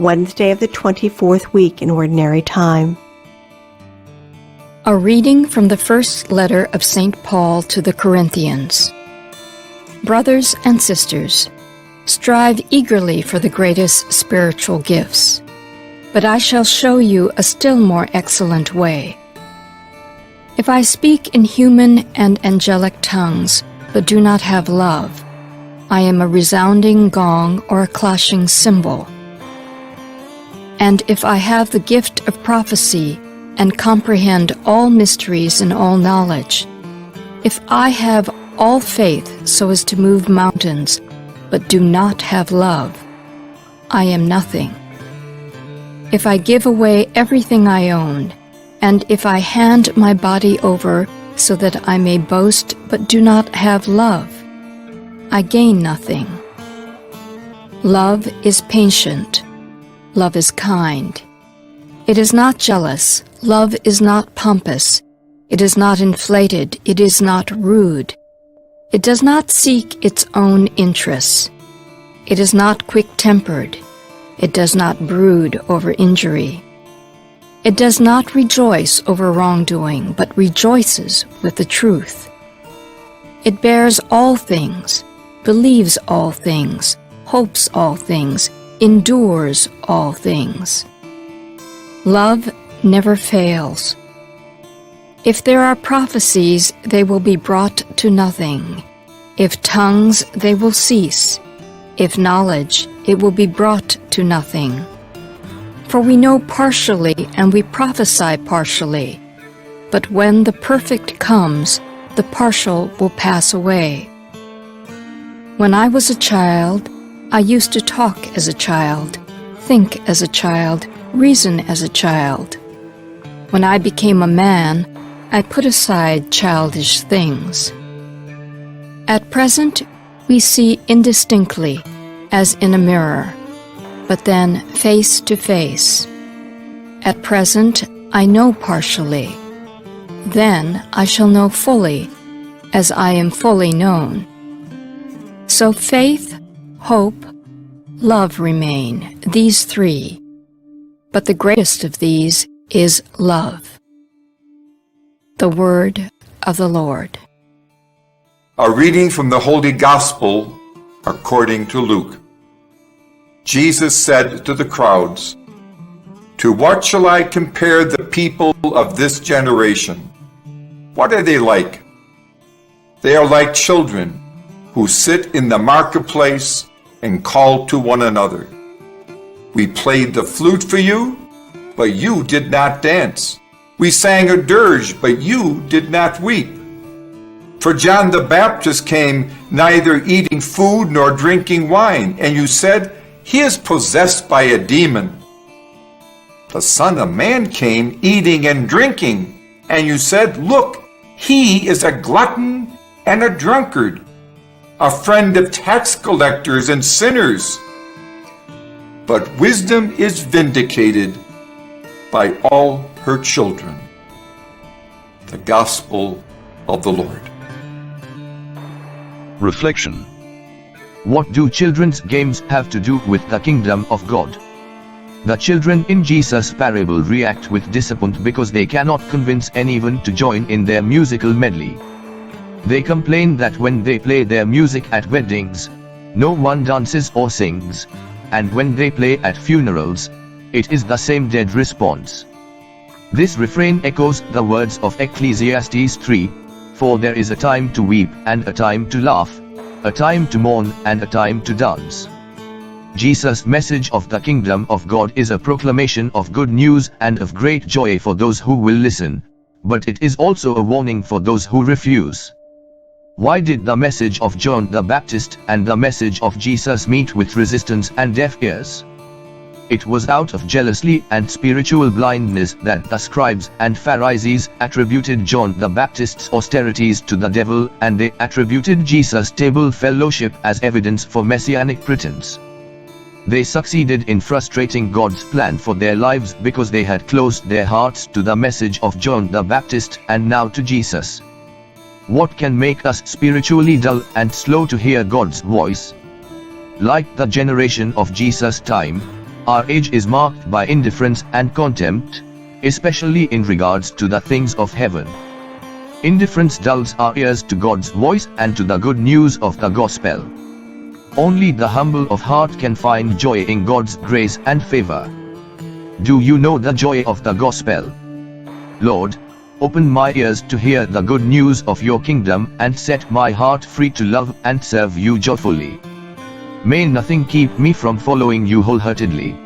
Wednesday of the 24th week in Ordinary Time. A reading from the first letter of St. Paul to the Corinthians. Brothers and sisters, strive eagerly for the greatest spiritual gifts, but I shall show you a still more excellent way. If I speak in human and angelic tongues, but do not have love, I am a resounding gong or a clashing cymbal. And if I have the gift of prophecy and comprehend all mysteries and all knowledge, if I have all faith so as to move mountains, but do not have love, I am nothing. If I give away everything I own, and if I hand my body over so that I may boast but do not have love, I gain nothing. Love is patient. Love is kind. It is not jealous. Love is not pompous. It is not inflated. It is not rude. It does not seek its own interests. It is not quick-tempered. It does not brood over injury. It does not rejoice over wrongdoing, but rejoices with the truth. It bears all things, believes all things, hopes all things, endures all things. Love never fails. If there are prophecies, they will be brought to nothing. If tongues, they will cease. If knowledge, it will be brought to nothing. For we know partially and we prophesy partially. But when the perfect comes, the partial will pass away. When I was a child, I used to talk as a child, think as a child, reason as a child. When I became a man, I put aside childish things. At present, we see indistinctly, as in a mirror, but then face to face. At present, I know partially. Then I shall know fully, as I am fully known. So faith, hope, love remain, these three. But the greatest of these is love. The word of the Lord. A reading from the Holy Gospel according to Luke. Jesus said to the crowds, "To what shall I compare the people of this generation? What are they like? They are like children who sit in the marketplace and call to one another. We played the flute for you, but you did not dance. We sang a dirge, but you did not weep. For John the Baptist came neither eating food nor drinking wine, and you said, 'He is possessed by a demon.' The Son of Man came eating and drinking, and you said, 'Look, he is a glutton and a drunkard, a friend of tax collectors and sinners.' But wisdom is vindicated by all her children." The Gospel of the Lord. Reflection. What do children's games have to do with the kingdom of God? The children in Jesus' parable react with disappointment because they cannot convince anyone to join in their musical medley. They complain that when they play their music at weddings, no one dances or sings, and when they play at funerals, it is the same dead response. This refrain echoes the words of Ecclesiastes 3, "For there is a time to weep and a time to laugh, a time to mourn and a time to dance." Jesus' message of the kingdom of God is a proclamation of good news and of great joy for those who will listen, but it is also a warning for those who refuse. Why did the message of John the Baptist and the message of Jesus meet with resistance and deaf ears? It was out of jealousy and spiritual blindness that the scribes and Pharisees attributed John the Baptist's austerities to the devil, and they attributed Jesus' table fellowship as evidence for messianic pretense. They succeeded in frustrating God's plan for their lives because they had closed their hearts to the message of John the Baptist and now to Jesus. What can make us spiritually dull and slow to hear God's voice? Like the generation of Jesus' time, Our age is marked by indifference and contempt, especially in regards to the things of heaven. Indifference dulls our ears to God's voice and to the good news of the gospel. Only the humble of heart can find joy in God's grace and favor. Do you know the joy of the gospel? Lord, open my ears to hear the good news of your kingdom and set my heart free to love and serve you joyfully. May nothing keep me from following you wholeheartedly.